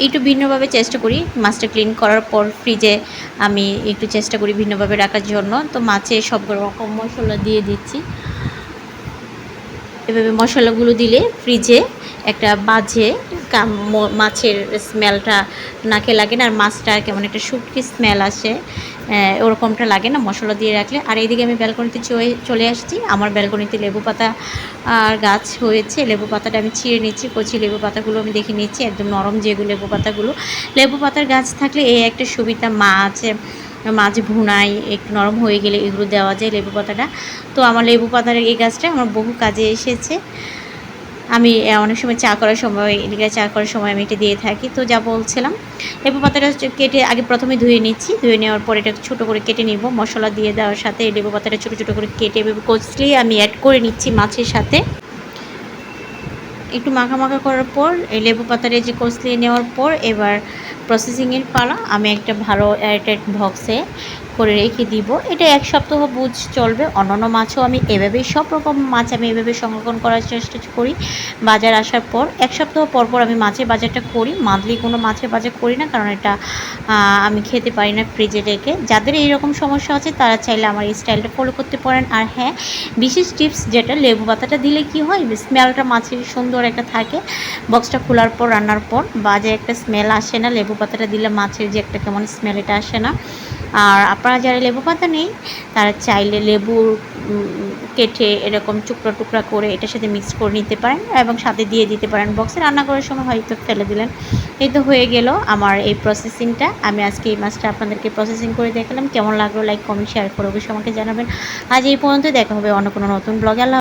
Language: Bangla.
একটু ভিন্নভাবে চেষ্টা করি মাছটা ক্লিন করার পর ফ্রিজে আমি একটু চেষ্টা করি ভিন্নভাবে রাখার জন্য। তো মাছে সব রকম মশলা দিয়ে দিচ্ছি। এভাবে মশলাগুলো দিলে ফ্রিজে একটা বাজে মাছের স্মেলটা নাকে লাগে না, আর মাছটা কেমন একটা শুটকি স্মেল আসে, ওরকমটা লাগে না মশলা দিয়ে রাখলে। আর এইদিকে আমি ব্যালকনিতে চলে আসছি। আমার ব্যালকনিতে লেবু পাতা আর গাছ হয়েছে। লেবু পাতাটা আমি ছিঁড়ে নিচ্ছি, কচি লেবু পাতাগুলো আমি দেখে নিচ্ছি একদম নরম যেগুলো লেবু পাতাগুলো। লেবু পাতার গাছ থাকলে এই একটা সুবিধা, মাছ ভুনায় একটু নরম হয়ে গেলে এগুলো দেওয়া যায় লেবু পাতাটা। তো আমার লেবু পাতার এই গাছটা আমার বহু কাজে এসেছে। আমি অনেক সময় চা করার সময়, এদিকে চা করার সময় আমি এটা দিয়ে থাকি। তো যা বলছিলাম, লেবু পাতাটা কেটে আগে প্রথমে ধুয়ে নিচ্ছি। ধুয়ে নেওয়ার পর এটা ছোটো করে কেটে নিব। মশলা দিয়ে দেওয়ার সাথে লেবু পাতাটা ছোটো ছোটো করে কেটে কচলি আমি অ্যাড করে নিচ্ছি মাছের সাথে। একটু মাখা মাখা করার পর এই লেবু পাতাটা যে কচলিয়ে নেওয়ার পর এবার প্রসেসিংয়ের পালা। আমি একটা ভালো এয়ারটাইট বক্সে করে রেখে দিব। এটা 1 সপ্তাহ বুঝ চলবে। অন্যান্য মাছও আমি এভাবেই, সব রকম মাছ আমি এভাবে সংরক্ষণ করার চেষ্টা করি। বাজার আসার পর 1 সপ্তাহ পর পর আমি মাছের বাজারটা করি। মান্থলি কোনো মাছের বাজার করি না, কারণ এটা আমি খেতে পারি না ফ্রিজে রেখে। যাদের এইরকম সমস্যা আছে তারা চাইলে আমার এই স্টাইলটা ফলো করতে পারেন। আর হ্যাঁ, বিশেষ টিপস যেটা, লেবু পাতাটা দিলে কি হয়, স্মেলটা মাছের সুন্দর একটা থাকে। বক্সটা খোলার পর রান্নার পর বাজে একটা স্মেল আসে না। লেবু পাতাটা দিলে মাছের যে একটা কেমন স্মেল, এটা আসে না। আর আপনারা যারা লেবু পাতা নেই তারা চাইলে লেবু কেটে এরকম টুকরা টুকরা করে এটার সাথে মিক্স করে নিতে পারেন এবং সাথে দিয়ে দিতে পারেন। বক্সে রান্না করার সময় হয়তো ফেলে দিলেন। এই তো হয়ে গেল আমার এই প্রসেসিংটা। আমি আজকে এই মাছটা আপনাদেরকে প্রসেসিং করে দেখালাম। কেমন লাগলো লাইক, কমেন্ট, শেয়ার করে অবশ্যই আমাকে জানাবেন। আজ এই পর্যন্ত, দেখা হবে অন্য কোনো নতুন ব্লগে। আল্লাহ।